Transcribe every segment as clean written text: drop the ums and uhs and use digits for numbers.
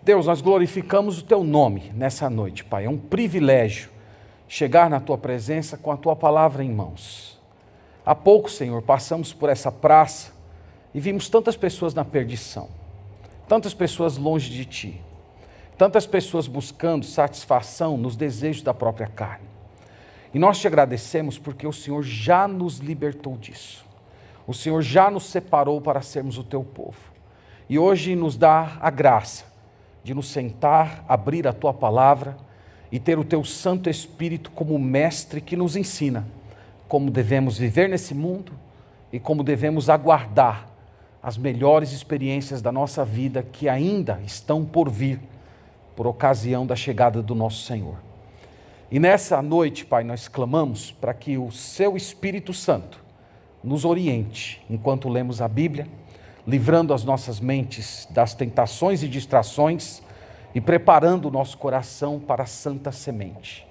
Deus, nós glorificamos o Teu nome nessa noite, Pai. É um privilégio chegar na Tua presença com a Tua palavra em mãos. Há pouco, Senhor, passamos por essa praça e vimos tantas pessoas na perdição, tantas pessoas longe de Ti, tantas pessoas buscando satisfação nos desejos da própria carne. E nós Te agradecemos porque o Senhor já nos libertou disso. O Senhor já nos separou para sermos o Teu povo. E hoje nos dá a graça de nos sentar, abrir a Tua palavra e ter o Teu Santo Espírito como mestre que nos ensina como devemos viver nesse mundo e como devemos aguardar as melhores experiências da nossa vida que ainda estão por vir, por ocasião da chegada do nosso Senhor. E nessa noite, Pai, nós clamamos para que o Seu Espírito Santo nos oriente enquanto lemos a Bíblia, livrando as nossas mentes das tentações e distrações e preparando o nosso coração para a santa semente.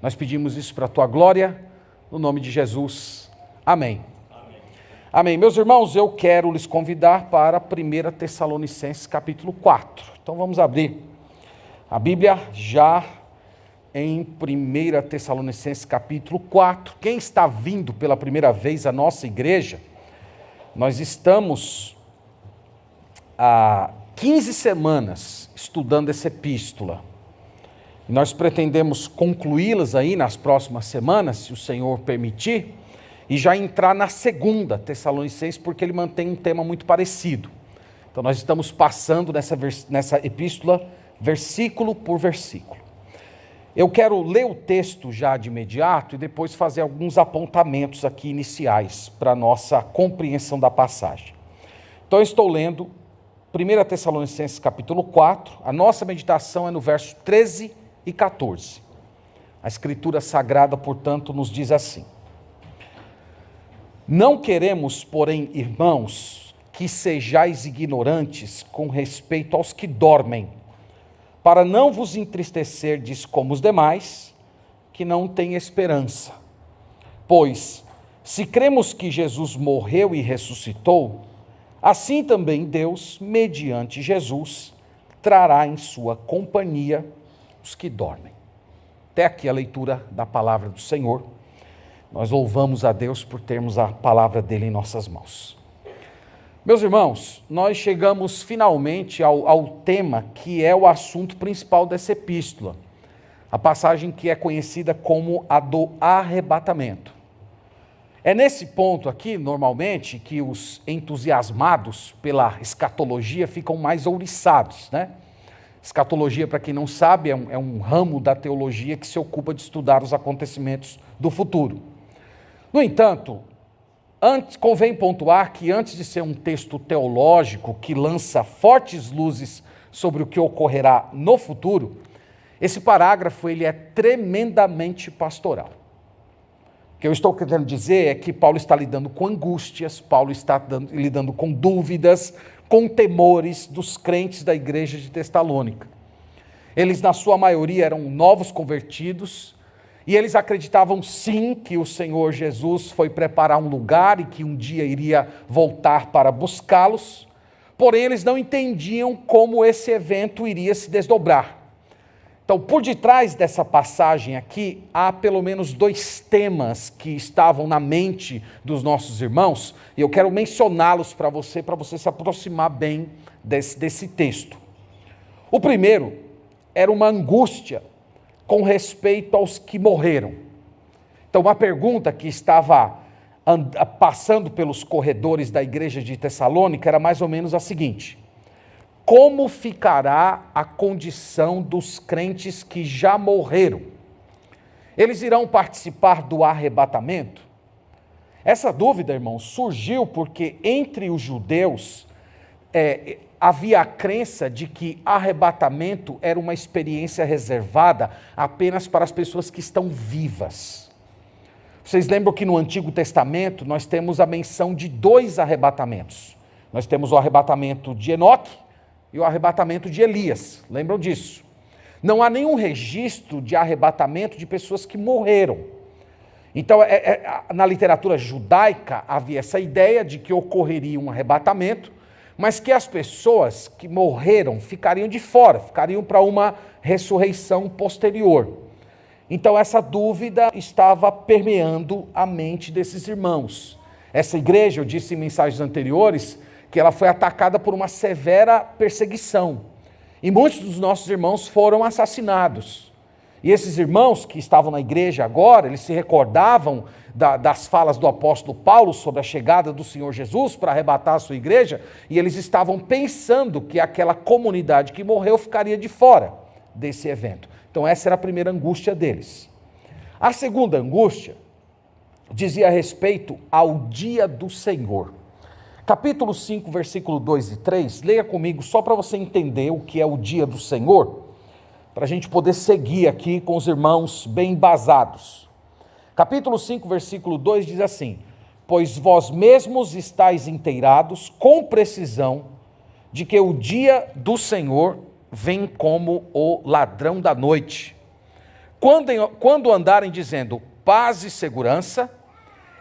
Nós pedimos isso para a Tua glória, no nome de Jesus. Amém. Amém. Amém. Meus irmãos, eu quero lhes convidar para 1 Tessalonicenses capítulo 4. Então vamos abrir a Bíblia já em 1 Tessalonicenses capítulo 4. Quem está vindo pela primeira vez à nossa igreja, nós estamos há 15 semanas estudando essa epístola. Nós pretendemos concluí-las aí nas próximas semanas, se o Senhor permitir, e já entrar na segunda Tessalonicenses, porque ele mantém um tema muito parecido. Então nós estamos passando nessa epístola versículo por versículo. Eu quero ler o texto já de imediato e depois fazer alguns apontamentos aqui iniciais para a nossa compreensão da passagem. Então eu estou lendo 1 Tessalonicenses capítulo 4, a nossa meditação é no verso 13 e 14. A Escritura Sagrada, portanto, nos diz assim: Não queremos, porém, irmãos, que sejais ignorantes com respeito aos que dormem, para não vos entristecerdes como os demais, que não têm esperança. Pois, se cremos que Jesus morreu e ressuscitou, assim também Deus, mediante Jesus, trará em sua companhia os que dormem. Até aqui a leitura da palavra do Senhor. Nós louvamos a Deus por termos a palavra dele em nossas mãos. Meus irmãos, nós chegamos finalmente ao tema que é o assunto principal dessa epístola. A passagem que é conhecida como a do arrebatamento. É nesse ponto aqui, normalmente, que os entusiasmados pela escatologia ficam mais ouriçados, né? Escatologia, para quem não sabe, é um ramo da teologia que se ocupa de estudar os acontecimentos do futuro. No entanto, convém pontuar que antes de ser um texto teológico que lança fortes luzes sobre o que ocorrerá no futuro, esse parágrafo ele é tremendamente pastoral. O que eu estou querendo dizer é que Paulo está lidando com angústias, Paulo está lidando com dúvidas, com temores dos crentes da igreja de Tessalônica. Eles, na sua maioria, eram novos convertidos, e eles acreditavam sim que o Senhor Jesus foi preparar um lugar e que um dia iria voltar para buscá-los, porém eles não entendiam como esse evento iria se desdobrar. Então, por detrás dessa passagem aqui, há pelo menos dois temas que estavam na mente dos nossos irmãos, e eu quero mencioná-los para você se aproximar bem desse texto. O primeiro era uma angústia com respeito aos que morreram. Então, uma pergunta que estava passando pelos corredores da igreja de Tessalônica era mais ou menos a seguinte: como ficará a condição dos crentes que já morreram? Eles irão participar do arrebatamento? Essa dúvida, irmãos, surgiu porque entre os judeus havia a crença de que arrebatamento era uma experiência reservada apenas para as pessoas que estão vivas. Vocês lembram que no Antigo Testamento nós temos a menção de dois arrebatamentos. Nós temos o arrebatamento de Enoque e o arrebatamento de Elias. Lembram disso? Não há nenhum registro de arrebatamento de pessoas que morreram. Então, na literatura judaica havia essa ideia de que ocorreria um arrebatamento, mas que as pessoas que morreram ficariam de fora, ficariam para uma ressurreição posterior. Então essa dúvida estava permeando a mente desses irmãos. Essa igreja, eu disse em mensagens anteriores, que ela foi atacada por uma severa perseguição. E muitos dos nossos irmãos foram assassinados. E esses irmãos que estavam na igreja agora, eles se recordavam das falas do apóstolo Paulo sobre a chegada do Senhor Jesus para arrebatar a sua igreja, e eles estavam pensando que aquela comunidade que morreu ficaria de fora desse evento. Então essa era a primeira angústia deles. A segunda angústia dizia respeito ao dia do Senhor. Capítulo 5, versículo 2 e 3, leia comigo só para você entender o que é o dia do Senhor, para a gente poder seguir aqui com os irmãos bem embasados. Capítulo 5, versículo 2 diz assim: pois vós mesmos estáis inteirados com precisão de que o dia do Senhor vem como o ladrão da noite. Quando andarem dizendo paz e segurança,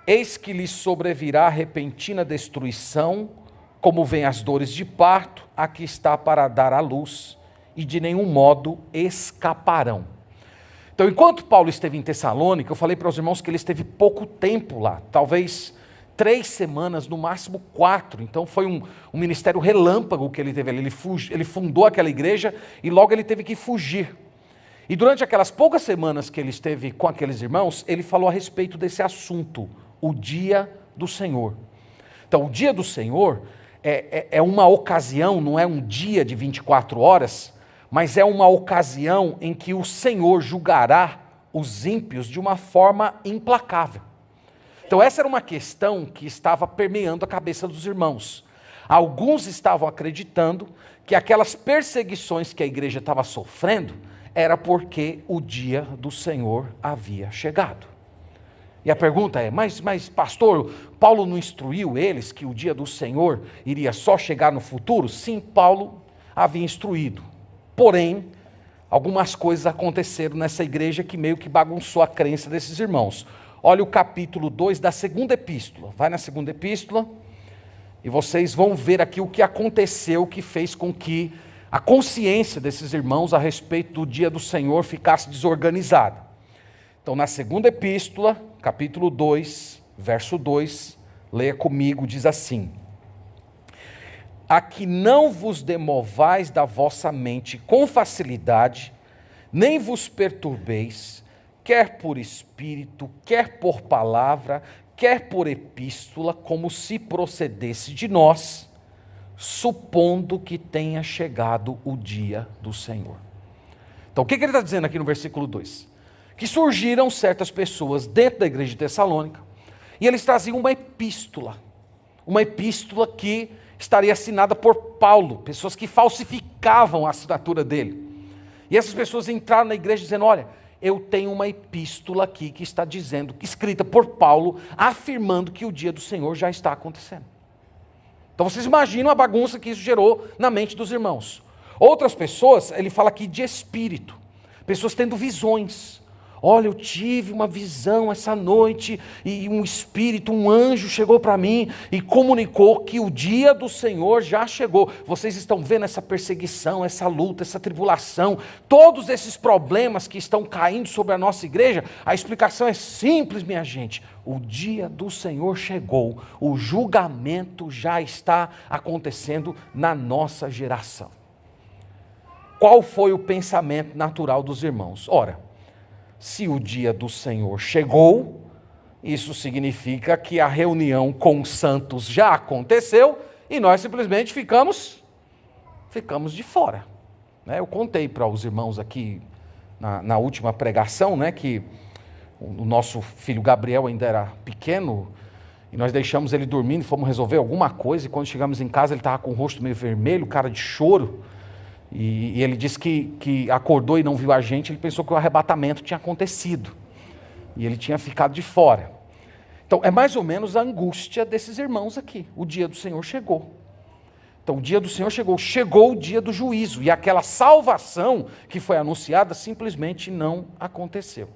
eis que lhes sobrevirá repentina destruição, como vêm as dores de parto, a que está para dar à luz, e de nenhum modo escaparão. Então, enquanto Paulo esteve em Tessalônica, eu falei para os irmãos que ele esteve pouco tempo lá, talvez 3 semanas, no máximo 4. Então foi um ministério relâmpago que ele teve ali. Ele fundou aquela igreja e logo ele teve que fugir. E durante aquelas poucas semanas que ele esteve com aqueles irmãos, ele falou a respeito desse assunto, o dia do Senhor. Então o dia do Senhor é uma ocasião, não é um dia de 24 horas, mas é uma ocasião em que o Senhor julgará os ímpios de uma forma implacável. Então essa era uma questão que estava permeando a cabeça dos irmãos. Alguns estavam acreditando que aquelas perseguições que a igreja estava sofrendo era porque o dia do Senhor havia chegado. E a pergunta é, mas pastor, Paulo não instruiu eles que o dia do Senhor iria só chegar no futuro? Sim, Paulo havia instruído. Porém, algumas coisas aconteceram nessa igreja que meio que bagunçou a crença desses irmãos. Olha o capítulo 2 da segunda epístola. Vai na segunda epístola e vocês vão ver aqui o que aconteceu, que fez com que a consciência desses irmãos a respeito do dia do Senhor ficasse desorganizada. Então, na segunda epístola, capítulo 2, verso 2, leia comigo, diz assim: a que não vos demovais da vossa mente com facilidade, nem vos perturbeis, quer por espírito, quer por palavra, quer por epístola, como se procedesse de nós, supondo que tenha chegado o dia do Senhor. Então, o que ele está dizendo aqui no versículo 2? Que surgiram certas pessoas dentro da igreja de Tessalônica, e eles traziam uma epístola que estaria assinada por Paulo, pessoas que falsificavam a assinatura dele. E essas pessoas entraram na igreja dizendo, olha, eu tenho uma epístola aqui que está dizendo, escrita por Paulo, afirmando que o dia do Senhor já está acontecendo. Então vocês imaginam a bagunça que isso gerou na mente dos irmãos. Outras pessoas, ele fala aqui de espírito, pessoas tendo visões. Olha, eu tive uma visão essa noite e um espírito, um anjo chegou para mim e comunicou que o dia do Senhor já chegou. Vocês estão vendo essa perseguição, essa luta, essa tribulação, todos esses problemas que estão caindo sobre a nossa igreja? A explicação é simples, minha gente. O dia do Senhor chegou, o julgamento já está acontecendo na nossa geração. Qual foi o pensamento natural dos irmãos? Ora, se o dia do Senhor chegou, isso significa que a reunião com os santos já aconteceu e nós simplesmente ficamos de fora. Eu contei para os irmãos aqui na última pregação, que o nosso filho Gabriel ainda era pequeno e nós deixamos ele dormindo e fomos resolver alguma coisa, e quando chegamos em casa ele estava com o rosto meio vermelho, cara de choro. E ele disse que acordou e não viu a gente, ele pensou que o arrebatamento tinha acontecido. E ele tinha ficado de fora. Então, é mais ou menos a angústia desses irmãos aqui. O dia do Senhor chegou. Então, o dia do Senhor chegou o dia do juízo. E aquela salvação que foi anunciada simplesmente não aconteceu.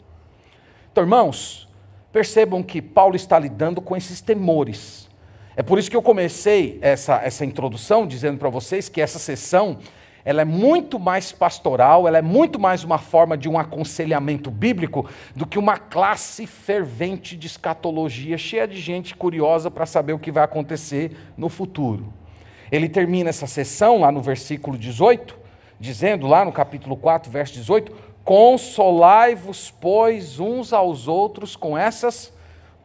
Então, irmãos, percebam que Paulo está lidando com esses temores. É por isso que eu comecei essa introdução dizendo para vocês que essa sessão ela é muito mais pastoral, ela é muito mais uma forma de um aconselhamento bíblico do que uma classe fervente de escatologia, cheia de gente curiosa para saber o que vai acontecer no futuro. Ele termina essa sessão lá no versículo 18, dizendo lá no capítulo 4, verso 18, consolai-vos, pois, uns aos outros com essas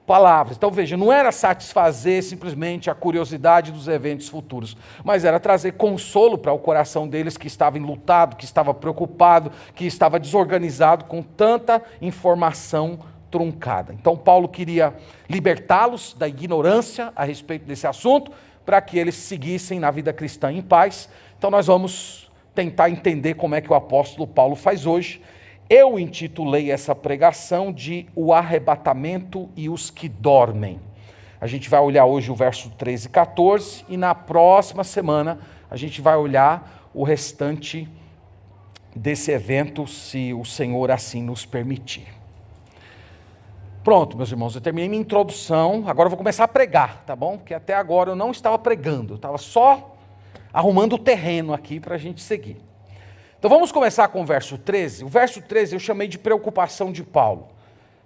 palavras. Então veja, não era satisfazer simplesmente a curiosidade dos eventos futuros, mas era trazer consolo para o coração deles que estava enlutado, que estava preocupado, que estava desorganizado com tanta informação truncada. Então Paulo queria libertá-los da ignorância a respeito desse assunto, para que eles seguissem na vida cristã em paz. Então nós vamos tentar entender como é que o apóstolo Paulo faz hoje. Eu intitulei essa pregação de O Arrebatamento e os que Dormem. A gente vai olhar hoje o verso 13 e 14 e na próxima semana a gente vai olhar o restante desse evento, se o Senhor assim nos permitir. Pronto, meus irmãos, eu terminei minha introdução, agora eu vou começar a pregar, tá bom? Porque até agora eu não estava pregando, eu estava só arrumando o terreno aqui para a gente seguir. Então vamos começar com o verso 13. O verso 13 eu chamei de preocupação de Paulo.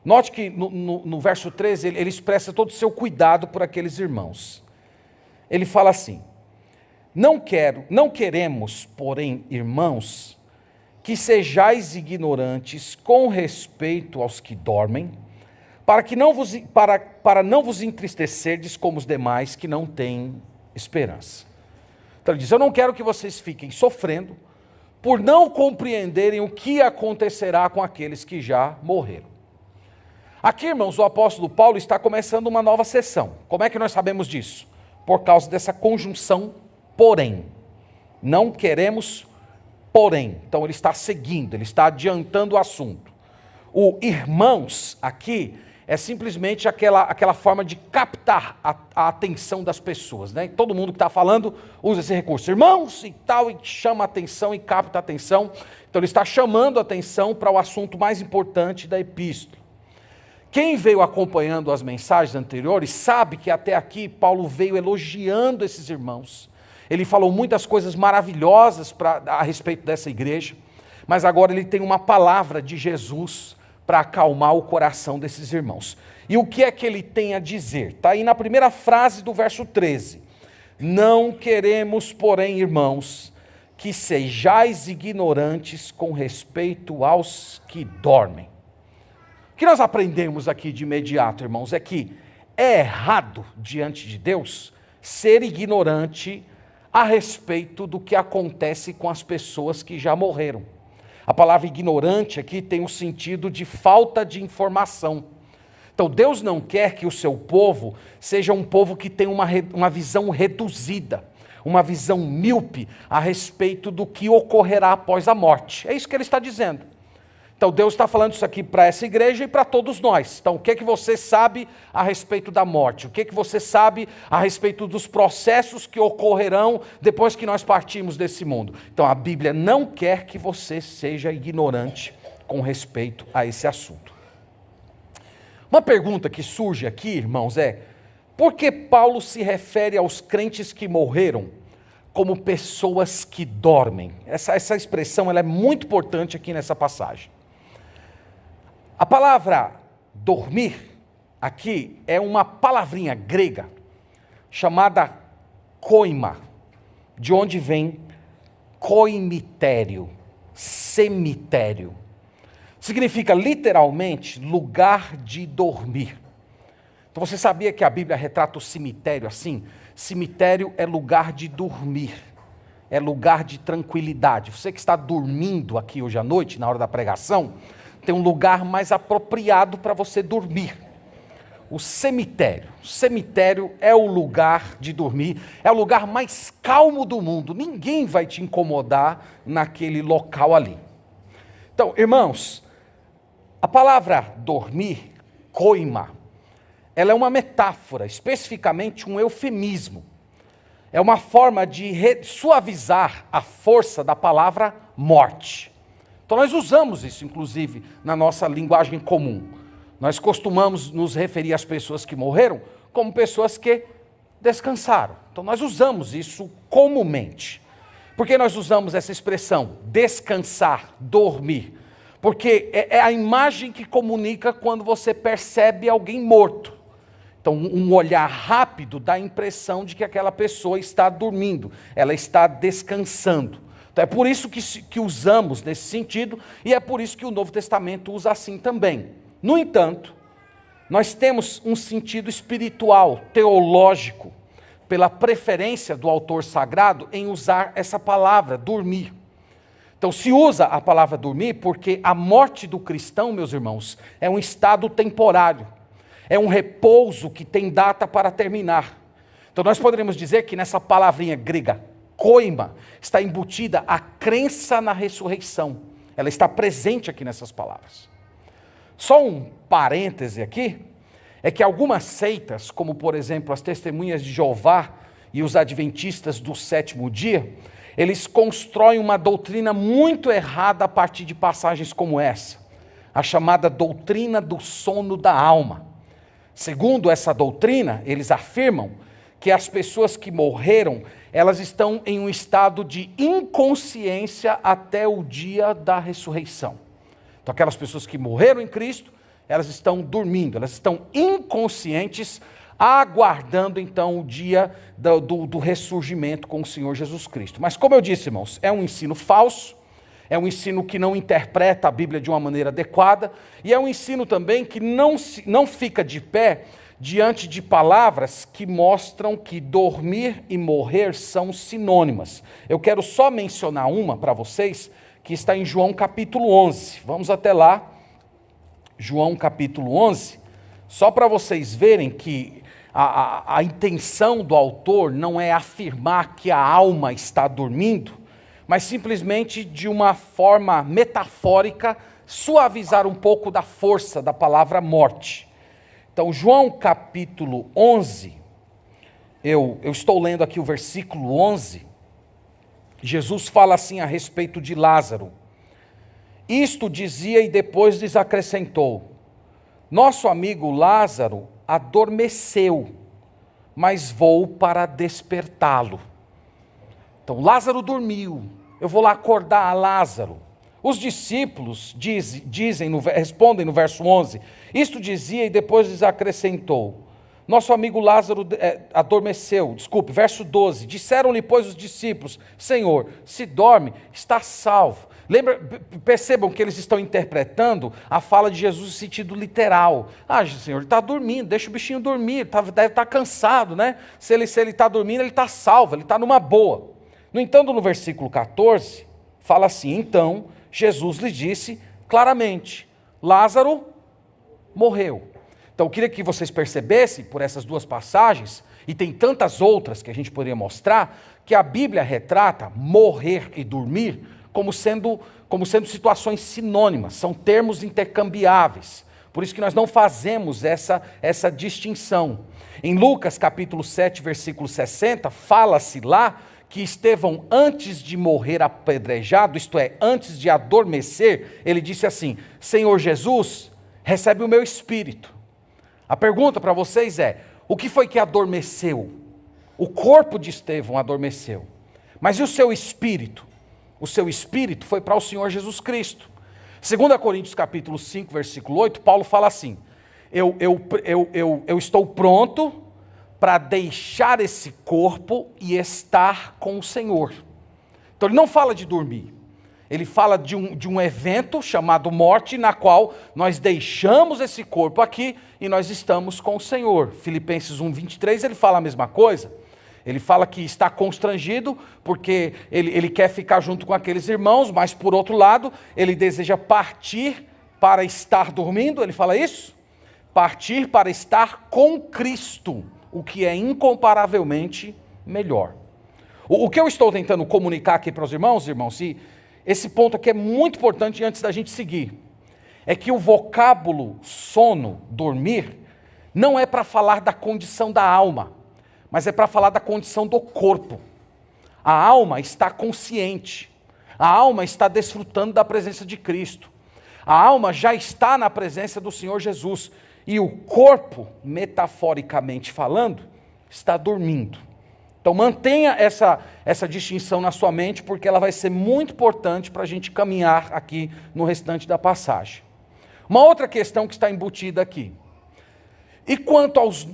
Note que no verso 13 ele expressa todo o seu cuidado por aqueles irmãos. Ele fala assim: não queremos, porém, irmãos, que sejais ignorantes com respeito aos que dormem, para não vos entristecerdes como os demais que não têm esperança. Então ele diz, eu não quero que vocês fiquem sofrendo por não compreenderem o que acontecerá com aqueles que já morreram. Aqui, irmãos, o apóstolo Paulo está começando uma nova sessão. Como é que nós sabemos disso? Por causa dessa conjunção porém. Não queremos, porém. Então ele está seguindo, ele está adiantando o assunto. O irmãos aqui é simplesmente aquela forma de captar a atenção das pessoas, né? Todo mundo que está falando usa esse recurso, irmãos e tal, e chama a atenção e capta a atenção. Então ele está chamando a atenção para o assunto mais importante da epístola. Quem veio acompanhando as mensagens anteriores sabe que até aqui Paulo veio elogiando esses irmãos. Ele falou muitas coisas maravilhosas a respeito dessa igreja, mas agora ele tem uma palavra de Jesus para acalmar o coração desses irmãos. E o que é que ele tem a dizer? Está aí na primeira frase do verso 13. Não queremos, porém, irmãos, que sejais ignorantes com respeito aos que dormem. O que nós aprendemos aqui de imediato, irmãos, é que é errado diante de Deus ser ignorante a respeito do que acontece com as pessoas que já morreram. A palavra ignorante aqui tem o sentido de falta de informação. Então Deus não quer que o seu povo seja um povo que tenha uma visão reduzida, uma visão míope a respeito do que ocorrerá após a morte. É isso que ele está dizendo. Então Deus está falando isso aqui para essa igreja e para todos nós. Então o que é que você sabe a respeito da morte? O que é que você sabe a respeito dos processos que ocorrerão depois que nós partimos desse mundo? Então a Bíblia não quer que você seja ignorante com respeito a esse assunto. Uma pergunta que surge aqui, irmãos, é: por que Paulo se refere aos crentes que morreram como pessoas que dormem? Essa expressão ela é muito importante aqui nessa passagem. A palavra dormir aqui é uma palavrinha grega chamada koima, de onde vem coimitério, cemitério. Significa literalmente lugar de dormir. Então você sabia que a Bíblia retrata o cemitério assim? Cemitério é lugar de dormir, é lugar de tranquilidade. Você que está dormindo aqui hoje à noite, na hora da pregação, tem um lugar mais apropriado para você dormir. O cemitério. O cemitério é o lugar de dormir, é o lugar mais calmo do mundo. Ninguém vai te incomodar naquele local ali. Então, irmãos, a palavra dormir, koima, ela é uma metáfora, especificamente um eufemismo. É uma forma de suavizar a força da palavra morte. Então nós usamos isso, inclusive, na nossa linguagem comum. Nós costumamos nos referir às pessoas que morreram como pessoas que descansaram. Então nós usamos isso comumente. Por que nós usamos essa expressão, descansar, dormir? Porque é a imagem que comunica quando você percebe alguém morto. Então, um olhar rápido dá a impressão de que aquela pessoa está dormindo, ela está descansando. Então, é por isso que usamos nesse sentido, e é por isso que o Novo Testamento usa assim também. No entanto, nós temos um sentido espiritual, teológico, pela preferência do autor sagrado em usar essa palavra, dormir. Então se usa a palavra dormir porque a morte do cristão, meus irmãos, é um estado temporário, é um repouso que tem data para terminar. Então nós poderíamos dizer que nessa palavrinha grega, koima, está embutida a crença na ressurreição. Ela está presente aqui nessas palavras. Só um parêntese aqui, é que algumas seitas, como por exemplo as Testemunhas de Jeová e os Adventistas do sétimo dia, eles constroem uma doutrina muito errada a partir de passagens como essa, a chamada doutrina do sono da alma. Segundo essa doutrina, eles afirmam que as pessoas que morreram, elas estão em um estado de inconsciência até o dia da ressurreição. Então aquelas pessoas que morreram em Cristo, elas estão dormindo, elas estão inconscientes, aguardando então o dia do ressurgimento com o Senhor Jesus Cristo. Mas como eu disse, irmãos, é um ensino falso, é um ensino que não interpreta a Bíblia de uma maneira adequada, e é um ensino também que não fica de pé diante de palavras que mostram que dormir e morrer são sinônimas. Eu quero só mencionar uma para vocês, que está em João capítulo 11. Vamos até lá. João capítulo 11, só para vocês verem que a intenção do autor não é afirmar que a alma está dormindo, mas simplesmente de uma forma metafórica, suavizar um pouco da força da palavra morte. Então, João capítulo 11, eu estou lendo aqui o versículo 11, Jesus fala assim a respeito de Lázaro. Isto dizia e depois lhes acrescentou: nosso amigo Lázaro adormeceu, mas vou para despertá-lo. Então Lázaro dormiu, eu vou lá acordar a Lázaro. Os discípulos respondem no verso 11, isto dizia e depois lhes acrescentou: nosso amigo Lázaro adormeceu. Verso 12, disseram-lhe pois os discípulos: Senhor, se dorme, está salvo. Percebam que eles estão interpretando a fala de Jesus no sentido literal. Senhor, ele está dormindo, deixa o bichinho dormir, deve estar cansado, né? Se ele está dormindo, ele está salvo, ele está numa boa. No entanto, no versículo 14, fala assim: então Jesus lhe disse claramente: Lázaro morreu. Então eu queria que vocês percebessem, por essas duas passagens, e tem tantas outras que a gente poderia mostrar, que a Bíblia retrata morrer e dormir como sendo situações sinônimas, são termos intercambiáveis. Por isso que nós não fazemos essa distinção. Em Lucas capítulo 7, versículo 60, fala-se lá que Estevão, antes de morrer apedrejado, isto é, antes de adormecer, ele disse assim: Senhor Jesus, recebe o meu espírito. A pergunta para vocês é: o que foi que adormeceu? O corpo de Estevão adormeceu, mas e o seu espírito? O seu espírito foi para o Senhor Jesus Cristo. 2 Coríntios capítulo 5, versículo 8, Paulo fala assim: eu estou pronto para deixar esse corpo e estar com o Senhor. Então ele não fala de dormir, ele fala de um evento chamado morte, na qual nós deixamos esse corpo aqui e nós estamos com o Senhor. Filipenses 1, 23, ele fala a mesma coisa. Ele fala que está constrangido porque ele quer ficar junto com aqueles irmãos, mas por outro lado, ele deseja partir para estar dormindo, ele fala isso? Partir para estar com Cristo, o que é incomparavelmente melhor. O que eu estou tentando comunicar aqui para os irmãos, e esse ponto aqui é muito importante antes da gente seguir, é que o vocábulo sono, dormir, não é para falar da condição da alma, mas é para falar da condição do corpo. A alma está consciente, a alma está desfrutando da presença de Cristo, a alma já está na presença do Senhor Jesus, e o corpo, metaforicamente falando, está dormindo. Então mantenha essa distinção na sua mente, porque ela vai ser muito importante para a gente caminhar aqui no restante da passagem. Uma outra questão que está embutida aqui. E quanto aos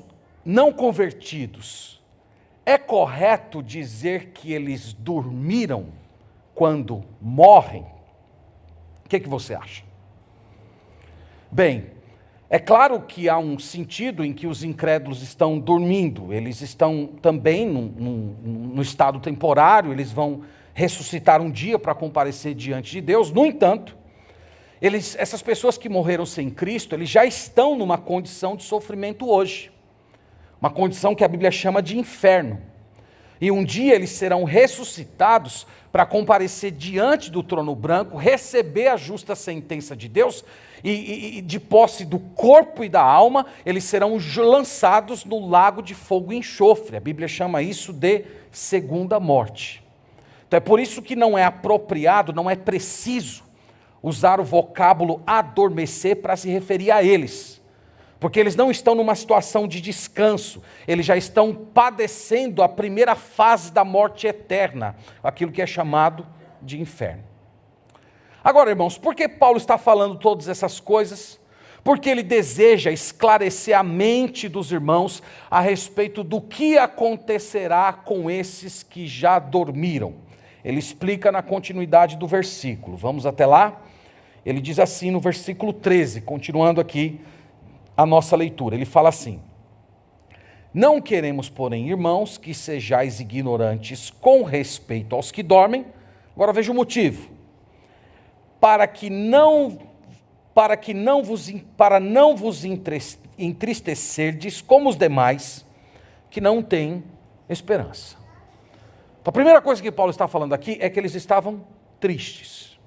não convertidos, é correto dizer que eles dormiram quando morrem? O que você acha? Bem, é claro que há um sentido em que os incrédulos estão dormindo, eles estão também no estado temporário, eles vão ressuscitar um dia para comparecer diante de Deus. No entanto, essas pessoas que morreram sem Cristo, eles já estão numa condição de sofrimento hoje, uma condição que a Bíblia chama de inferno. E um dia eles serão ressuscitados para comparecer diante do trono branco, receber a justa sentença de Deus, e de posse do corpo e da alma, eles serão lançados no lago de fogo e enxofre. A Bíblia chama isso de segunda morte. Então é por isso que não é apropriado, não é preciso usar o vocábulo adormecer para se referir a eles. Porque eles não estão numa situação de descanso, eles já estão padecendo a primeira fase da morte eterna, aquilo que é chamado de inferno. Agora, irmãos, por que Paulo está falando todas essas coisas? Porque ele deseja esclarecer a mente dos irmãos a respeito do que acontecerá com esses que já dormiram. Ele explica na continuidade do versículo. Vamos até lá? Ele diz assim no versículo 13, continuando aqui a nossa leitura. Ele fala assim: não queremos, porém, irmãos, que sejais ignorantes com respeito aos que dormem. Agora veja o motivo. Para não vos entristecerdes como os demais que não têm esperança. Então, a primeira coisa que Paulo está falando aqui é que eles estavam tristes.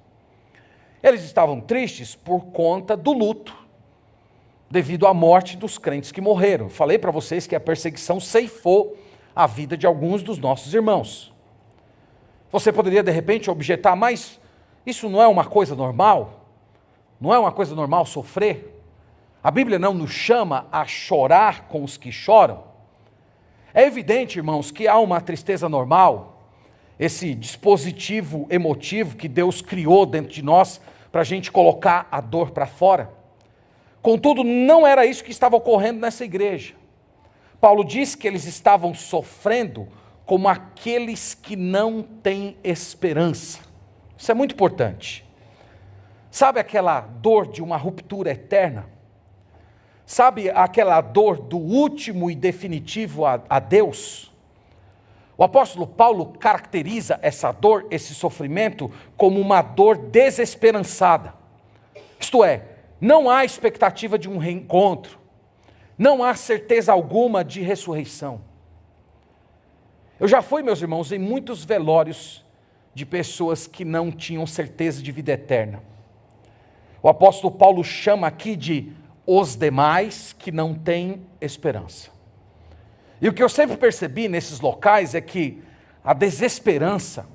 Eles estavam tristes por conta do luto, devido à morte dos crentes que morreram. Falei para vocês que a perseguição ceifou a vida de alguns dos nossos irmãos. Você poderia de repente objetar, mas isso não é uma coisa normal? Não é uma coisa normal sofrer? A Bíblia não nos chama a chorar com os que choram? É evidente, irmãos, que há uma tristeza normal, esse dispositivo emotivo que Deus criou dentro de nós para a gente colocar a dor para fora. Contudo, não era isso que estava ocorrendo nessa igreja. Paulo diz que eles estavam sofrendo como aqueles que não têm esperança. Isso é muito importante. Sabe aquela dor de uma ruptura eterna? Sabe aquela dor do último e definitivo a Deus? O apóstolo Paulo caracteriza essa dor, esse sofrimento, como uma dor desesperançada. Isto é, não há expectativa de um reencontro, não há certeza alguma de ressurreição. Eu já fui, meus irmãos, em muitos velórios de pessoas que não tinham certeza de vida eterna. O apóstolo Paulo chama aqui de os demais que não têm esperança. E o que eu sempre percebi nesses locais é que a desesperança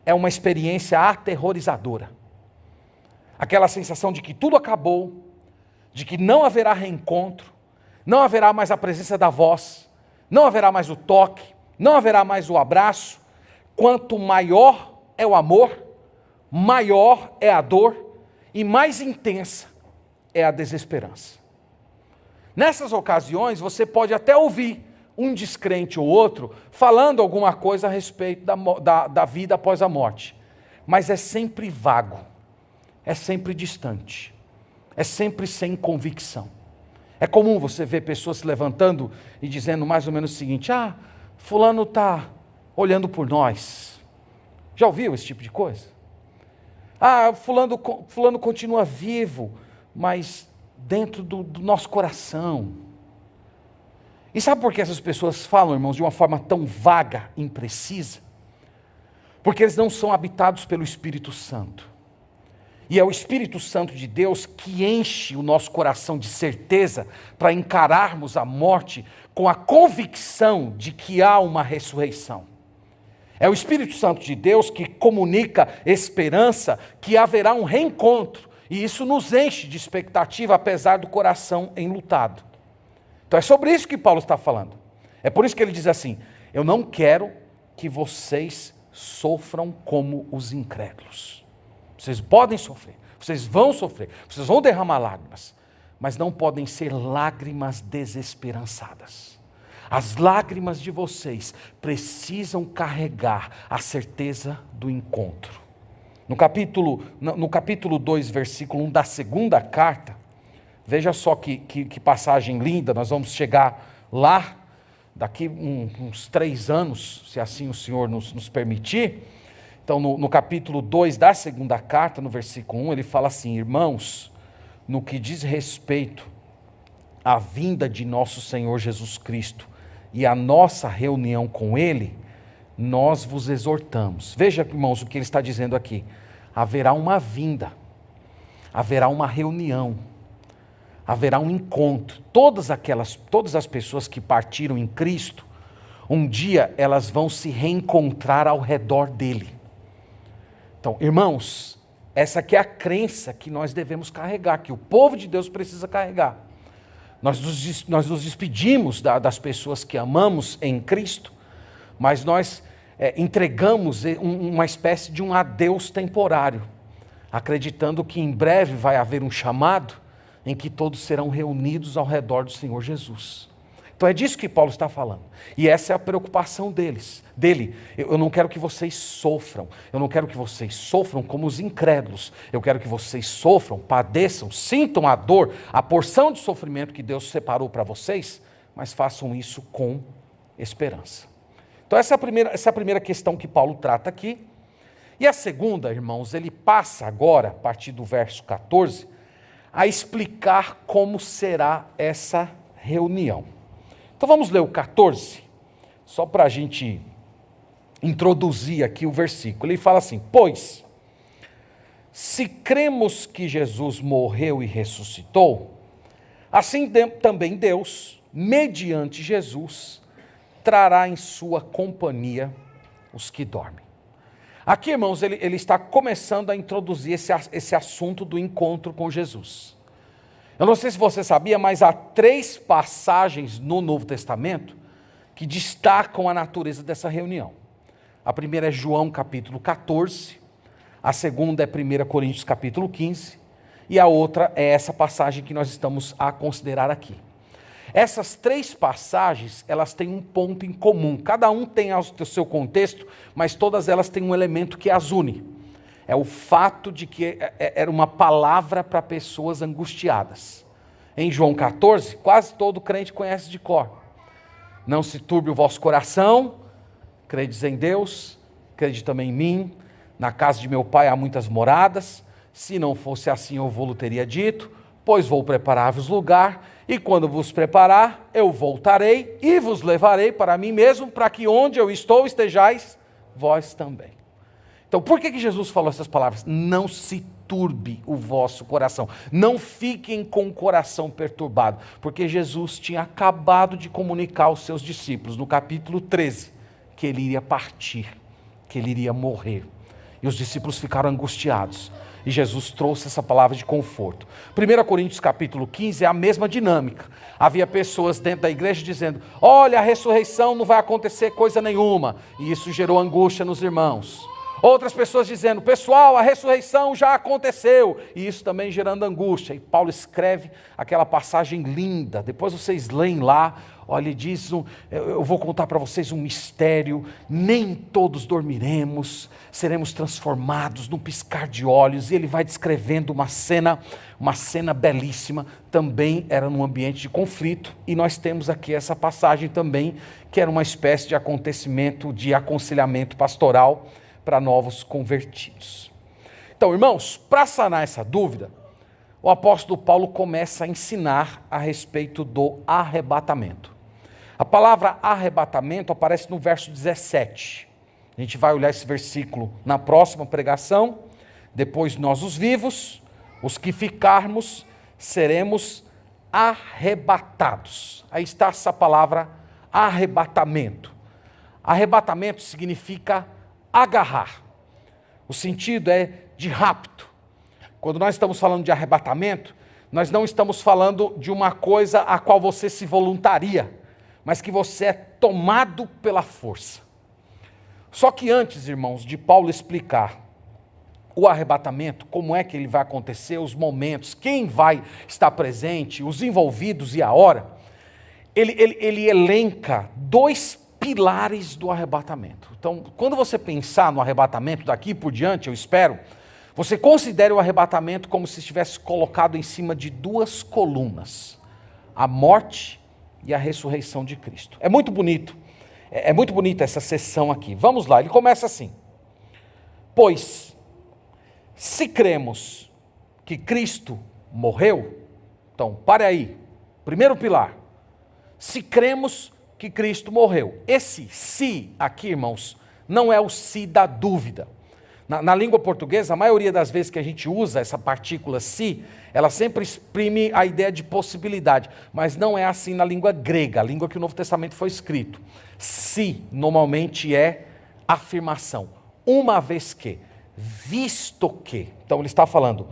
é uma experiência aterrorizadora. Aquela sensação de que tudo acabou, de que não haverá reencontro, não haverá mais a presença da voz, não haverá mais o toque, não haverá mais o abraço. Quanto maior é o amor, maior é a dor e mais intensa é a desesperança. Nessas ocasiões, você pode até ouvir um descrente ou outro falando alguma coisa a respeito da vida após a morte, mas é sempre vago, é sempre distante, é sempre sem convicção. É comum você ver pessoas se levantando e dizendo mais ou menos o seguinte: fulano está olhando por nós. Já ouviu esse tipo de coisa? Fulano continua vivo, mas dentro do nosso coração. E sabe por que essas pessoas falam, irmãos, de uma forma tão vaga, imprecisa? Porque eles não são habitados pelo Espírito Santo. E é o Espírito Santo de Deus que enche o nosso coração de certeza para encararmos a morte com a convicção de que há uma ressurreição. É o Espírito Santo de Deus que comunica esperança que haverá um reencontro. E isso nos enche de expectativa, apesar do coração enlutado. Então é sobre isso que Paulo está falando. É por isso que ele diz assim: eu não quero que vocês sofram como os incrédulos. Vocês podem sofrer, vocês vão sofrer, vocês vão derramar lágrimas, mas não podem ser lágrimas desesperançadas. As lágrimas de vocês precisam carregar a certeza do encontro. No capítulo 2, versículo 1 da segunda carta, veja só que passagem linda, nós vamos chegar lá, daqui uns 3 anos, se assim o Senhor nos permitir. Então, no capítulo 2 da segunda carta, no versículo 1, ele fala assim: irmãos, no que diz respeito à vinda de nosso Senhor Jesus Cristo e à nossa reunião com Ele, nós vos exortamos. Veja, irmãos, o que ele está dizendo aqui. Haverá uma vinda, haverá uma reunião, haverá um encontro. Todas as pessoas que partiram em Cristo, um dia elas vão se reencontrar ao redor dele. Então, irmãos, essa aqui é a crença que nós devemos carregar, que o povo de Deus precisa carregar. Nós nos despedimos das pessoas que amamos em Cristo, mas nós entregamos uma espécie de um adeus temporário, acreditando que em breve vai haver um chamado em que todos serão reunidos ao redor do Senhor Jesus. Então é disso que Paulo está falando. E essa é a preocupação dele. Eu não quero que vocês sofram. Eu não quero que vocês sofram como os incrédulos. Eu quero que vocês sofram, padeçam, sintam a dor, a porção de sofrimento que Deus separou para vocês, mas façam isso com esperança. Então essa é a primeira questão que Paulo trata aqui. E a segunda, irmãos, ele passa agora, a partir do verso 14, a explicar como será essa reunião. Então vamos ler o 14, só para a gente introduzir aqui o versículo. Ele fala assim: pois, se cremos que Jesus morreu e ressuscitou, assim também Deus, mediante Jesus, trará em sua companhia os que dormem. Aqui, irmãos, ele está começando a introduzir esse assunto do encontro com Jesus. Eu não sei se você sabia, mas há 3 passagens no Novo Testamento que destacam a natureza dessa reunião. A primeira é João capítulo 14, a segunda é 1 Coríntios capítulo 15, e a outra é essa passagem que nós estamos a considerar aqui. Essas 3 passagens, elas têm um ponto em comum. Cada um tem o seu contexto, mas todas elas têm um elemento que as une. É o fato de que era uma palavra para pessoas angustiadas. Em João 14, quase todo crente conhece de cor. Não se turbe o vosso coração, credes em Deus, crede também em mim. Na casa de meu pai há muitas moradas. Se não fosse assim, eu vou-lo teria dito, pois vou preparar-vos lugar, e quando vos preparar, eu voltarei e vos levarei para mim mesmo, para que onde eu estou estejais vós também. Então, por que Jesus falou essas palavras? Não se turbe o vosso coração. Não fiquem com o coração perturbado. Porque Jesus tinha acabado de comunicar aos seus discípulos, no capítulo 13, que ele iria partir, que ele iria morrer. E os discípulos ficaram angustiados. E Jesus trouxe essa palavra de conforto. 1 Coríntios capítulo 15 é a mesma dinâmica. Havia pessoas dentro da igreja dizendo: olha, a ressurreição não vai acontecer coisa nenhuma. E isso gerou angústia nos irmãos. Outras pessoas dizendo: pessoal, a ressurreição já aconteceu. E isso também gerando angústia. E Paulo escreve aquela passagem linda. Depois vocês leem lá. Olha, ele diz, eu vou contar para vocês um mistério. Nem todos dormiremos. Seremos transformados num piscar de olhos. E ele vai descrevendo uma cena belíssima. Também era num ambiente de conflito. E nós temos aqui essa passagem também, que era uma espécie de acontecimento, de aconselhamento pastoral para novos convertidos. Então, irmãos, para sanar essa dúvida, o apóstolo Paulo começa a ensinar a respeito do arrebatamento. A palavra arrebatamento aparece no verso 17. A gente vai olhar esse versículo na próxima pregação. Depois nós, os vivos, os que ficarmos, seremos arrebatados. Aí está essa palavra arrebatamento. Arrebatamento significa agarrar. O sentido é de rapto. Quando nós estamos falando de arrebatamento, nós não estamos falando de uma coisa a qual você se voluntaria. mas que você é tomado pela força. Só que antes, irmãos, de Paulo explicar o arrebatamento, como é que ele vai acontecer, os momentos, quem vai estar presente, os envolvidos e a hora, ele elenca 2 pilares do arrebatamento. Então, quando você pensar no arrebatamento daqui por diante, eu espero, você considere o arrebatamento como se estivesse colocado em cima de 2 colunas, a morte e a ressurreição de Cristo. É muito bonito, é muito bonita essa sessão aqui. Vamos lá, ele começa assim: pois, se cremos que Cristo morreu, então, pare aí, primeiro pilar, se cremos que Cristo morreu. Esse se aqui, irmãos, não é o se da dúvida. Na língua portuguesa, a maioria das vezes que a gente usa essa partícula se, ela sempre exprime a ideia de possibilidade, mas não é assim na língua grega, a língua que o Novo Testamento foi escrito. Se, normalmente é afirmação, uma vez que, visto que. Então ele está falando,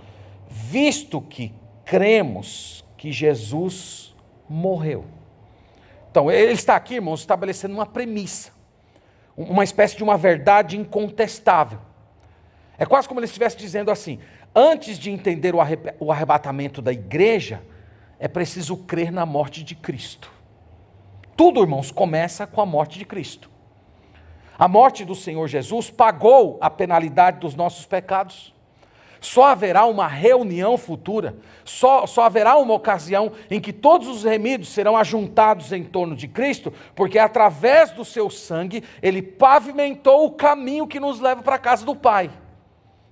visto que cremos que Jesus morreu. Então ele está aqui, irmãos, estabelecendo uma premissa, uma espécie de uma verdade incontestável. É quase como ele estivesse dizendo assim: antes de entender o arrebatamento da igreja, é preciso crer na morte de Cristo. Tudo, irmãos, começa com a morte de Cristo. A morte do Senhor Jesus pagou a penalidade dos nossos pecados. Só haverá uma reunião futura, só haverá uma ocasião em que todos os remidos serão ajuntados em torno de Cristo, porque através do seu sangue, ele pavimentou o caminho que nos leva para a casa do Pai.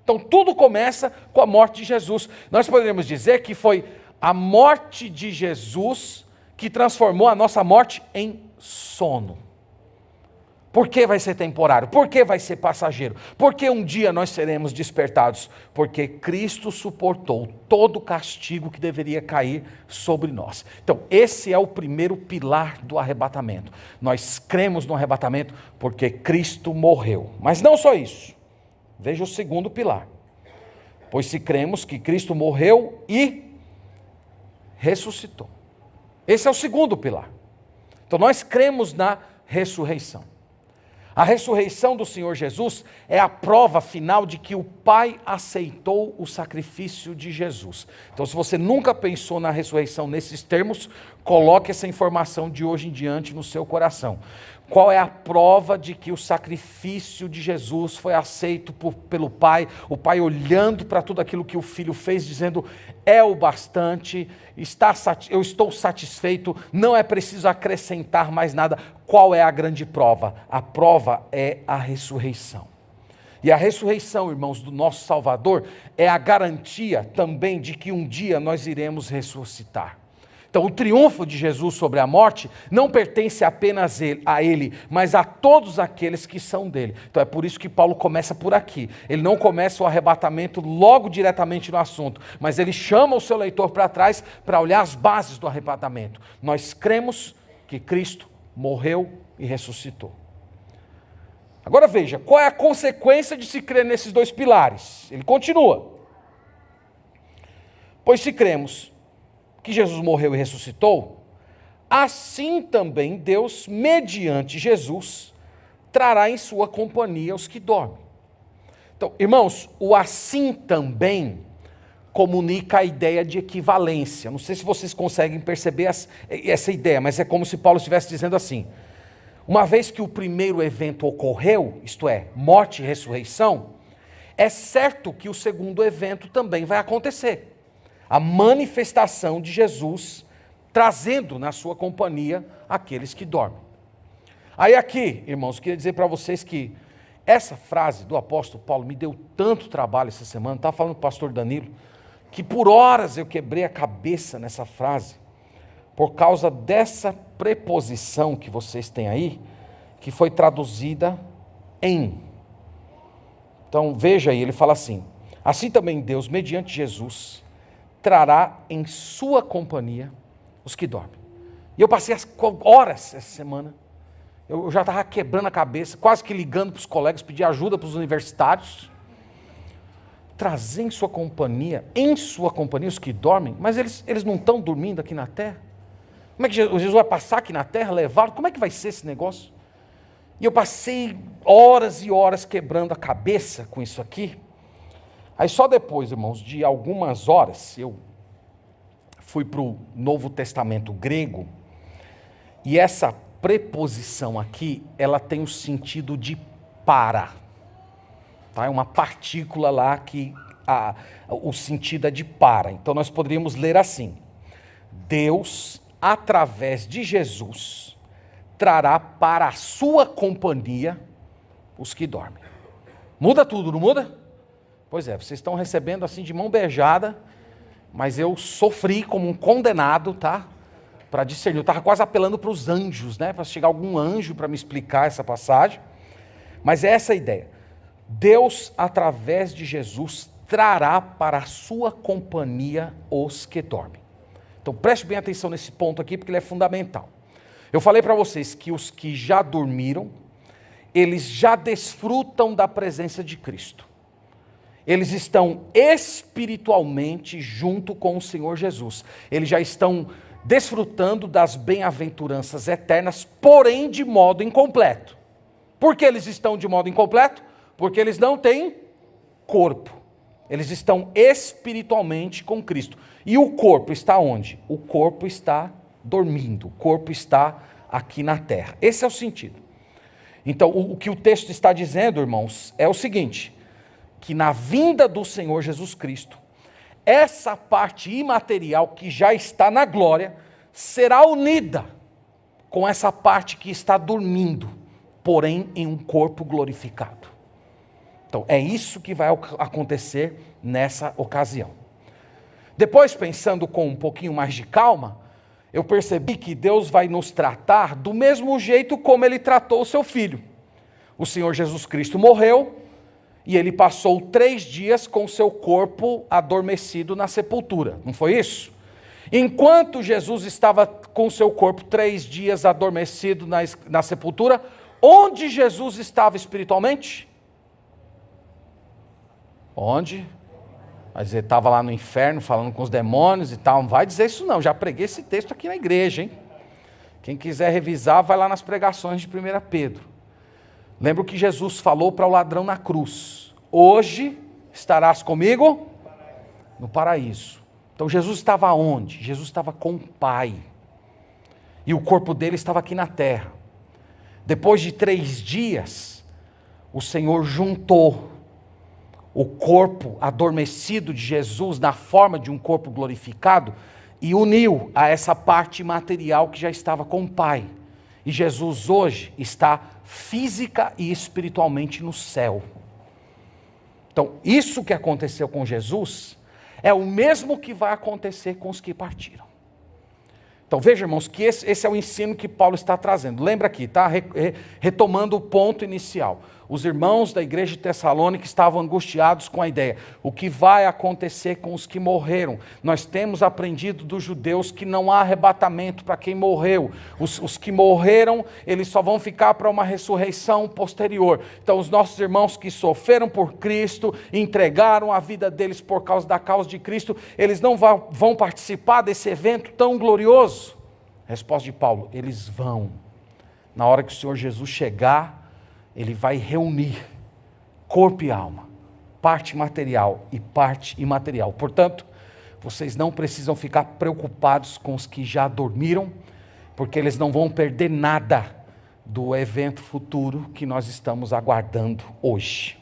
Então tudo começa com a morte de Jesus. Nós poderíamos dizer que foi a morte de Jesus que transformou a nossa morte em sono. Por que vai ser temporário? Por que vai ser passageiro? Porque um dia nós seremos despertados? Porque Cristo suportou todo o castigo que deveria cair sobre nós. Então, esse é o primeiro pilar do arrebatamento. Nós cremos no arrebatamento porque Cristo morreu. Mas não só isso. Veja o segundo pilar. Pois se cremos que Cristo morreu e ressuscitou. Esse é o segundo pilar. Então, nós cremos na ressurreição. A ressurreição do Senhor Jesus é a prova final de que o Pai aceitou o sacrifício de Jesus. Então, se você nunca pensou na ressurreição nesses termos, coloque essa informação de hoje em diante no seu coração. Qual é a prova de que o sacrifício de Jesus foi aceito pelo Pai? O Pai olhando para tudo aquilo que o Filho fez, dizendo, é o bastante, eu estou satisfeito, não é preciso acrescentar mais nada. Qual é a grande prova? A prova é a ressurreição. E a ressurreição, irmãos, do nosso Salvador, é a garantia também de que um dia nós iremos ressuscitar. Então, o triunfo de Jesus sobre a morte não pertence apenas a ele, mas a todos aqueles que são dele. Então, é por isso que Paulo começa por aqui. Ele não começa o arrebatamento logo diretamente no assunto, mas ele chama o seu leitor para trás para olhar as bases do arrebatamento. Nós cremos que Cristo morreu e ressuscitou. Agora veja, qual é a consequência de se crer nesses 2 pilares? Ele continua. Pois se cremos que Jesus morreu e ressuscitou, assim também Deus, mediante Jesus, trará em sua companhia os que dormem. Então, irmãos, o assim também comunica a ideia de equivalência. Não sei se vocês conseguem perceber essa ideia, mas é como se Paulo estivesse dizendo assim: uma vez que o primeiro evento ocorreu, isto é, morte e ressurreição, é certo que o segundo evento também vai acontecer. A manifestação de Jesus, trazendo na sua companhia aqueles que dormem. Aí aqui, irmãos, queria dizer para vocês que essa frase do apóstolo Paulo me deu tanto trabalho essa semana, estava falando com o pastor Danilo, que por horas eu quebrei a cabeça nessa frase, por causa dessa preposição que vocês têm aí, que foi traduzida em. Então veja aí, ele fala assim: assim também Deus, mediante Jesus, trará em sua companhia os que dormem. E eu passei as horas essa semana, eu já estava quebrando a cabeça, quase que ligando para os colegas, pedir ajuda para os universitários, trazer em sua companhia os que dormem, mas eles não estão dormindo aqui na terra? Como é que Jesus vai passar aqui na terra, levá-lo? Como é que vai ser esse negócio? E eu passei horas e horas quebrando a cabeça com isso aqui. Aí só depois, irmãos, de algumas horas, eu fui para o Novo Testamento grego, e essa preposição aqui, ela tem o sentido de para. Tá? É uma partícula lá que o sentido é de para. Então nós poderíamos ler assim: Deus, através de Jesus, trará para a sua companhia os que dormem. Muda tudo, não muda? Pois é, vocês estão recebendo assim de mão beijada, mas eu sofri como um condenado, tá? Para discernir. Eu estava quase apelando para os anjos, né? Para chegar algum anjo para me explicar essa passagem. Mas é essa a ideia. Deus, através de Jesus, trará para a sua companhia os que dormem. Então preste bem atenção nesse ponto aqui, porque ele é fundamental. Eu falei para vocês que os que já dormiram, eles já desfrutam da presença de Cristo. Eles estão espiritualmente junto com o Senhor Jesus. Eles já estão desfrutando das bem-aventuranças eternas, porém de modo incompleto. Por que eles estão de modo incompleto? Porque eles não têm corpo. Eles estão espiritualmente com Cristo. E o corpo está onde? O corpo está dormindo. O corpo está aqui na terra. Esse é o sentido. Então, o que o texto está dizendo, irmãos, é o seguinte: que na vinda do Senhor Jesus Cristo, essa parte imaterial que já está na glória, será unida com essa parte que está dormindo, porém em um corpo glorificado. Então é isso que vai acontecer nessa ocasião. Depois, pensando com um pouquinho mais de calma, eu percebi que Deus vai nos tratar do mesmo jeito como Ele tratou o seu Filho. O Senhor Jesus Cristo morreu, e ele passou 3 dias com seu corpo adormecido na sepultura, não foi isso? Enquanto Jesus estava com seu corpo 3 dias adormecido na sepultura, onde Jesus estava espiritualmente? Onde? Mas ele estava lá no inferno falando com os demônios e tal. Não vai dizer isso não, já preguei esse texto aqui na igreja, hein? Quem quiser revisar, vai lá nas pregações de 1 Pedro. Lembra o que Jesus falou para o ladrão na cruz: hoje estarás comigo no paraíso. Então Jesus estava onde? Jesus estava com o Pai. E o corpo dele estava aqui na terra. Depois de 3 dias, o Senhor juntou o corpo adormecido de Jesus na forma de um corpo glorificado e uniu a essa parte material que já estava com o Pai. E Jesus hoje está física e espiritualmente no céu. Então, isso que aconteceu com Jesus é o mesmo que vai acontecer com os que partiram. Então, veja, irmãos, que esse é o ensino que Paulo está trazendo. Lembra aqui, tá? Retomando o ponto inicial. Os irmãos da igreja de Tessalônica estavam angustiados com a ideia: o que vai acontecer com os que morreram? Nós temos aprendido dos judeus que não há arrebatamento para quem morreu. Os que morreram, eles só vão ficar para uma ressurreição posterior. Então, os nossos irmãos que sofreram por Cristo, entregaram a vida deles por causa da causa de Cristo, eles não vão participar desse evento tão glorioso? Resposta de Paulo: eles vão. Na hora que o Senhor Jesus chegar, Ele vai reunir corpo e alma, parte material e parte imaterial. Portanto, vocês não precisam ficar preocupados com os que já dormiram, porque eles não vão perder nada do evento futuro que nós estamos aguardando hoje.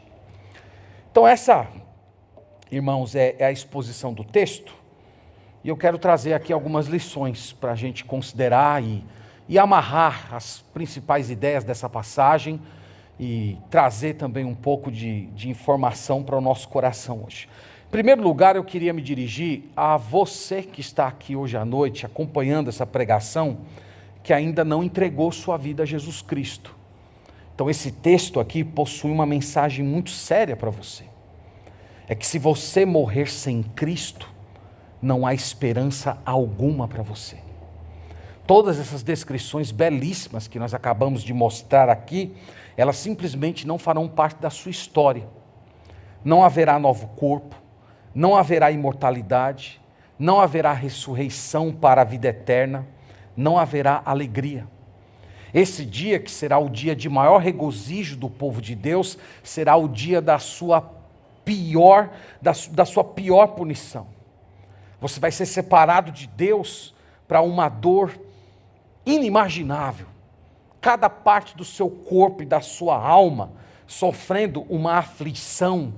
Então essa, irmãos, é a exposição do texto, e eu quero trazer aqui algumas lições para a gente considerar e amarrar as principais ideias dessa passagem, e trazer também um pouco de informação para o nosso coração hoje. Em primeiro lugar, eu queria me dirigir a você que está aqui hoje à noite, acompanhando essa pregação, que ainda não entregou sua vida a Jesus Cristo. Então esse texto aqui possui uma mensagem muito séria para você. É que se você morrer sem Cristo, não há esperança alguma para você. Todas essas descrições belíssimas que nós acabamos de mostrar aqui, elas simplesmente não farão parte da sua história. Não haverá novo corpo, não haverá imortalidade, não haverá ressurreição para a vida eterna, não haverá alegria. Esse dia, que será o dia de maior regozijo do povo de Deus, será o dia da sua pior punição. Você vai ser separado de Deus para uma dor inimaginável. Cada parte do seu corpo e da sua alma sofrendo uma aflição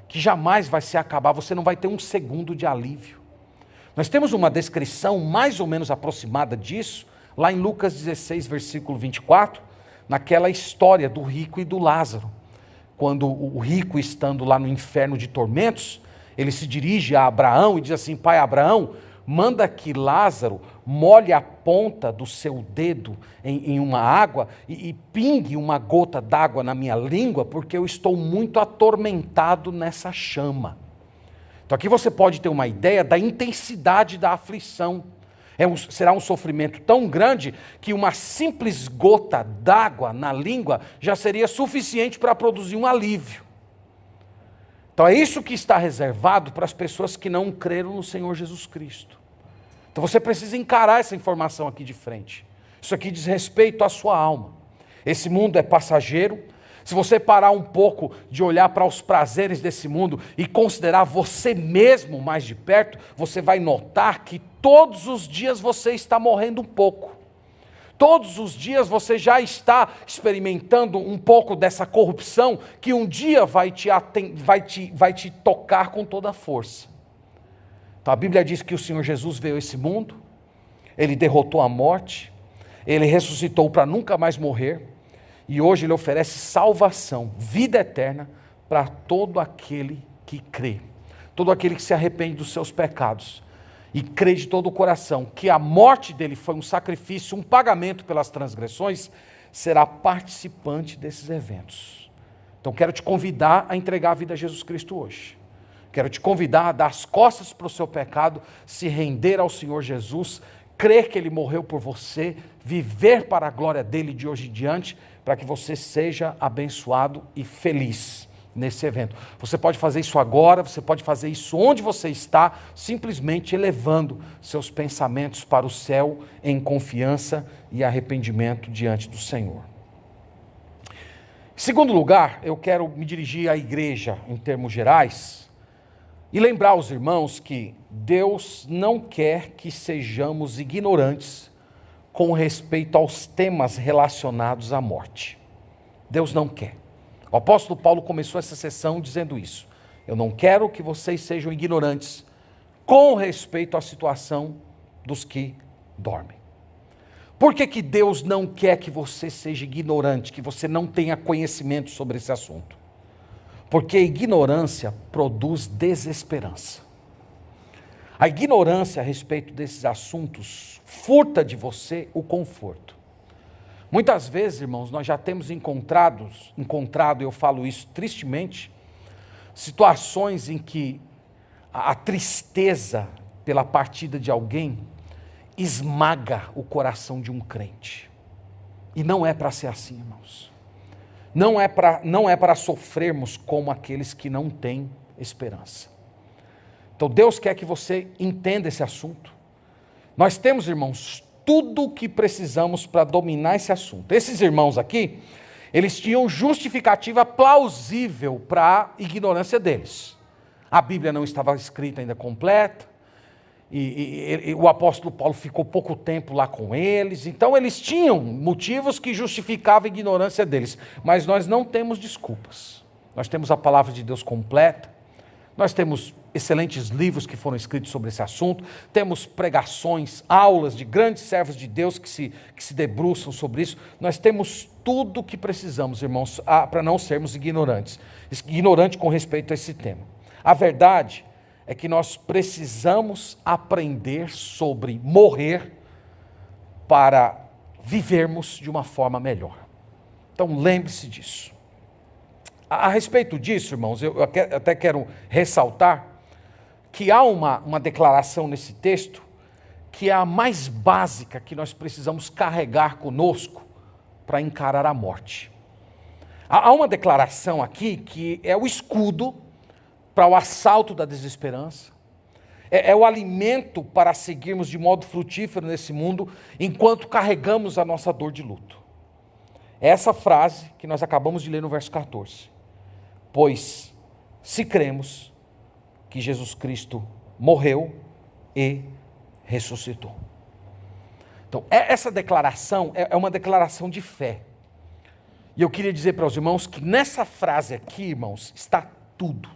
que jamais vai se acabar. Você não vai ter um segundo de alívio. Nós temos uma descrição mais ou menos aproximada disso, lá em Lucas 16, versículo 24, naquela história do rico e do Lázaro. Quando o rico, estando lá no inferno de tormentos, ele se dirige a Abraão e diz assim: Pai Abraão, manda que Lázaro molhe a ponta do seu dedo em uma água e pingue uma gota d'água na minha língua, porque eu estou muito atormentado nessa chama. Então aqui você pode ter uma ideia da intensidade da aflição. Será um sofrimento tão grande que uma simples gota d'água na língua já seria suficiente para produzir um alívio. Então é isso que está reservado para as pessoas que não creram no Senhor Jesus Cristo. Então você precisa encarar essa informação aqui de frente. Isso aqui diz respeito à sua alma. Esse mundo é passageiro. Se você parar um pouco de olhar para os prazeres desse mundo e considerar você mesmo mais de perto, você vai notar que todos os dias você está morrendo um pouco. Todos os dias você já está experimentando um pouco dessa corrupção que um dia vai te tocar com toda a força. Então a Bíblia diz que o Senhor Jesus veio a esse mundo, Ele derrotou a morte, Ele ressuscitou para nunca mais morrer, e hoje Ele oferece salvação, vida eterna, para todo aquele que crê, todo aquele que se arrepende dos seus pecados, e crê de todo o coração que a morte dele foi um sacrifício, um pagamento pelas transgressões, será participante desses eventos. Então quero te convidar a entregar a vida a Jesus Cristo hoje. Quero te convidar a dar as costas para o seu pecado, se render ao Senhor Jesus, crer que Ele morreu por você, viver para a glória dEle de hoje em diante, para que você seja abençoado e feliz nesse evento. Você pode fazer isso agora, você pode fazer isso onde você está, simplesmente elevando seus pensamentos para o céu em confiança e arrependimento diante do Senhor. Em segundo lugar, eu quero me dirigir à igreja em termos gerais e lembrar aos irmãos que Deus não quer que sejamos ignorantes com respeito aos temas relacionados à morte. Deus não quer. O apóstolo Paulo começou essa sessão dizendo isso. Eu não quero que vocês sejam ignorantes com respeito à situação dos que dormem. Por que Deus não quer que você seja ignorante, que você não tenha conhecimento sobre esse assunto? Porque a ignorância produz desesperança. A ignorância a respeito desses assuntos furta de você o conforto. Muitas vezes, irmãos, nós já temos encontrado, eu falo isso tristemente, situações em que a tristeza pela partida de alguém esmaga o coração de um crente. E não é para ser assim, irmãos. Não é para sofrermos como aqueles que não têm esperança. Então Deus quer que você entenda esse assunto. Nós temos, irmãos, tudo o que precisamos para dominar esse assunto. Esses irmãos aqui, eles tinham justificativa plausível para a ignorância deles. A Bíblia não estava escrita ainda completa, e o apóstolo Paulo ficou pouco tempo lá com eles, então eles tinham motivos que justificavam a ignorância deles, mas nós não temos desculpas. Nós temos a palavra de Deus completa, nós temos excelentes livros que foram escritos sobre esse assunto, temos pregações, aulas de grandes servos de Deus que se debruçam sobre isso. Nós temos tudo o que precisamos, irmãos, para não sermos ignorantes com respeito a esse tema. A verdade é que nós precisamos aprender sobre morrer para vivermos de uma forma melhor. Então lembre-se disso. A respeito disso, irmãos, eu até quero ressaltar que há uma declaração nesse texto que é a mais básica que nós precisamos carregar conosco para encarar a morte. Há uma declaração aqui que é o escudo para o assalto da desesperança, É o alimento para seguirmos de modo frutífero nesse mundo, enquanto carregamos a nossa dor de luto. É essa frase que nós acabamos de ler no verso 14. Pois, se cremos que Jesus Cristo morreu e ressuscitou. Então, essa declaração é uma declaração de fé. E eu queria dizer para os irmãos que nessa frase aqui, irmãos, está tudo.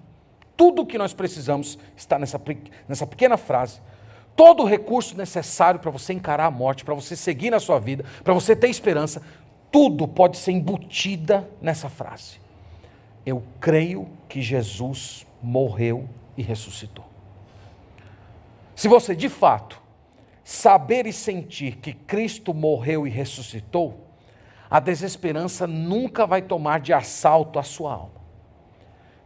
Tudo o que nós precisamos está nessa pequena frase. Todo o recurso necessário para você encarar a morte, para você seguir na sua vida, para você ter esperança, tudo pode ser embutida nessa frase. Eu creio que Jesus morreu e ressuscitou. Se você de fato saber e sentir que Cristo morreu e ressuscitou, a desesperança nunca vai tomar de assalto a sua alma.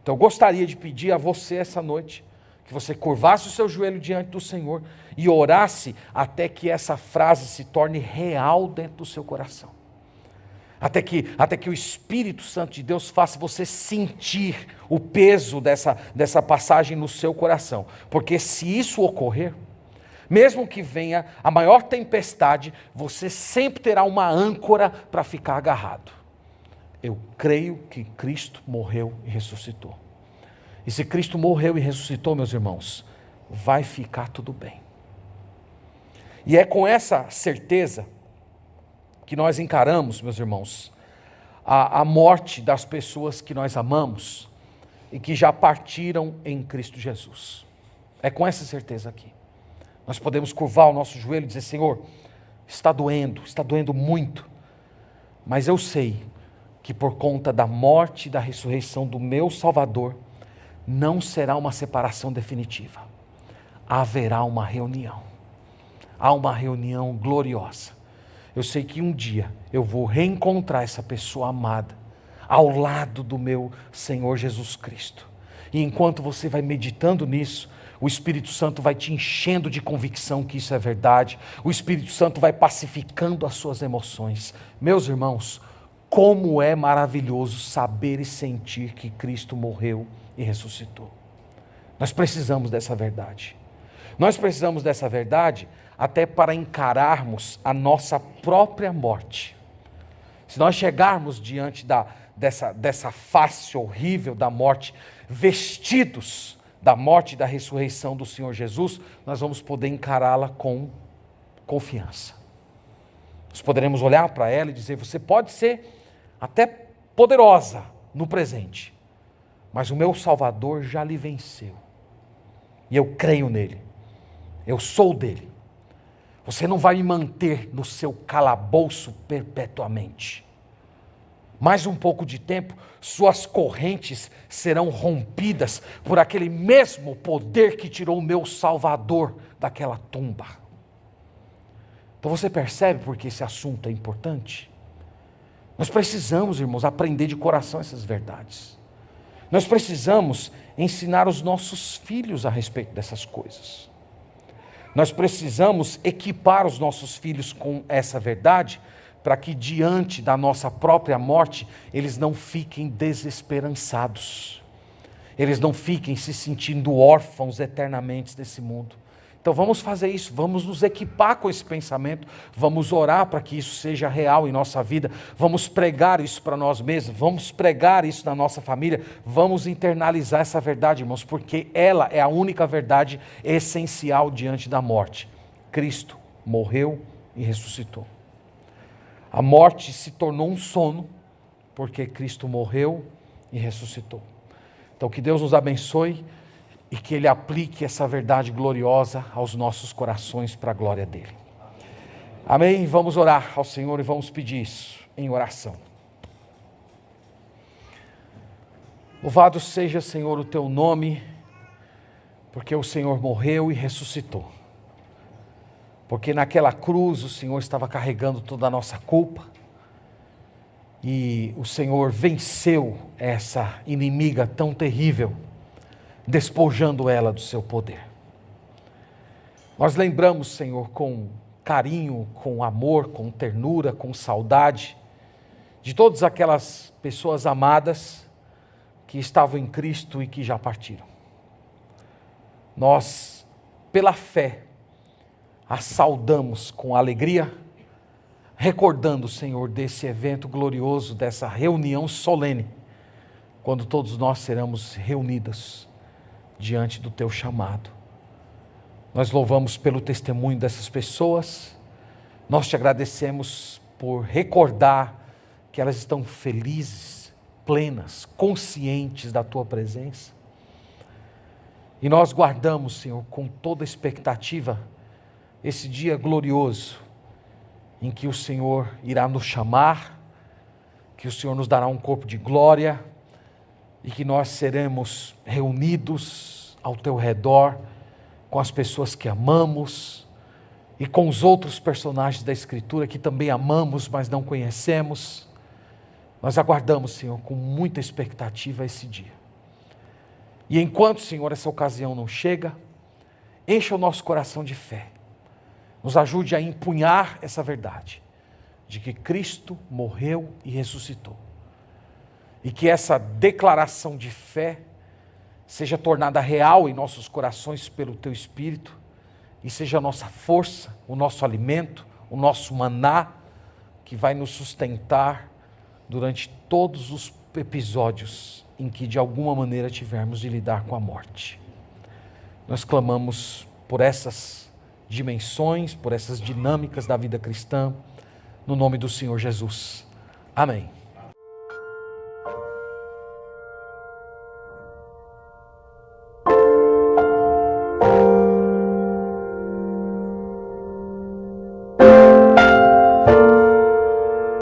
Então eu gostaria de pedir a você essa noite, que você curvasse o seu joelho diante do Senhor e orasse até que essa frase se torne real dentro do seu coração. Até que o Espírito Santo de Deus faça você sentir o peso dessa passagem no seu coração. Porque se isso ocorrer, mesmo que venha a maior tempestade, você sempre terá uma âncora para ficar agarrado. Eu creio que Cristo morreu e ressuscitou. E se Cristo morreu e ressuscitou, meus irmãos, vai ficar tudo bem. E é com essa certeza que nós encaramos, meus irmãos, a morte das pessoas que nós amamos e que já partiram em Cristo Jesus. É com essa certeza aqui. Nós podemos curvar o nosso joelho e dizer: Senhor, está doendo muito, mas eu sei que por conta da morte e da ressurreição do meu Salvador, não será uma separação definitiva. Haverá uma reunião. Há uma reunião gloriosa. Eu sei que um dia eu vou reencontrar essa pessoa amada ao lado do meu Senhor Jesus Cristo. E enquanto você vai meditando nisso, o Espírito Santo vai te enchendo de convicção que isso é verdade. O Espírito Santo vai pacificando as suas emoções. Meus irmãos, como é maravilhoso saber e sentir que Cristo morreu e ressuscitou. Nós precisamos dessa verdade. Nós precisamos dessa verdade até para encararmos a nossa própria morte. Se nós chegarmos diante dessa face horrível da morte, vestidos da morte e da ressurreição do Senhor Jesus, nós vamos poder encará-la com confiança. Nós poderemos olhar para ela e dizer: você pode ser até poderosa no presente, mas o meu Salvador já lhe venceu. E eu creio nele. Eu sou dele. Você não vai me manter no seu calabouço perpetuamente. Mais um pouco de tempo, suas correntes serão rompidas por aquele mesmo poder que tirou o meu Salvador daquela tumba. Então você percebe porque esse assunto é importante? Nós precisamos, irmãos, aprender de coração essas verdades. Nós precisamos ensinar os nossos filhos a respeito dessas coisas. Nós precisamos equipar os nossos filhos com essa verdade, para que diante da nossa própria morte, eles não fiquem desesperançados. Eles não fiquem se sentindo órfãos eternamente desse mundo. Então vamos fazer isso, vamos nos equipar com esse pensamento, vamos orar para que isso seja real em nossa vida, vamos pregar isso para nós mesmos, vamos pregar isso na nossa família, vamos internalizar essa verdade, irmãos, porque ela é a única verdade essencial diante da morte. Cristo morreu e ressuscitou. A morte se tornou um sono, porque Cristo morreu e ressuscitou. Então que Deus nos abençoe e que Ele aplique essa verdade gloriosa aos nossos corações para a glória dEle. Amém? Vamos orar ao Senhor e vamos pedir isso em oração. Louvado seja, Senhor, o Teu nome, porque o Senhor morreu e ressuscitou. Porque naquela cruz o Senhor estava carregando toda a nossa culpa e o Senhor venceu essa inimiga tão terrível, despojando ela do seu poder. Nós lembramos, Senhor, com carinho, com amor, com ternura, com saudade, de todas aquelas pessoas amadas que estavam em Cristo e que já partiram. Nós pela fé, a saudamos com alegria, recordando, Senhor, desse evento glorioso, dessa reunião solene, quando todos nós seremos reunidos diante do Teu chamado. Nós louvamos pelo testemunho dessas pessoas, nós te agradecemos por recordar que elas estão felizes, plenas, conscientes da Tua presença. E nós guardamos, Senhor, com toda expectativa, esse dia glorioso, em que o Senhor irá nos chamar, que o Senhor nos dará um corpo de glória, e que nós seremos reunidos ao Teu redor, com as pessoas que amamos, e com os outros personagens da Escritura que também amamos, mas não conhecemos. Nós aguardamos, Senhor, com muita expectativa esse dia. E enquanto, Senhor, essa ocasião não chega, encha o nosso coração de fé. Nos ajude a empunhar essa verdade, de que Cristo morreu e ressuscitou. E que essa declaração de fé seja tornada real em nossos corações pelo Teu Espírito, e seja a nossa força, o nosso alimento, o nosso maná, que vai nos sustentar durante todos os episódios em que de alguma maneira tivermos de lidar com a morte. Nós clamamos por essas dimensões, por essas dinâmicas da vida cristã, no nome do Senhor Jesus. Amém.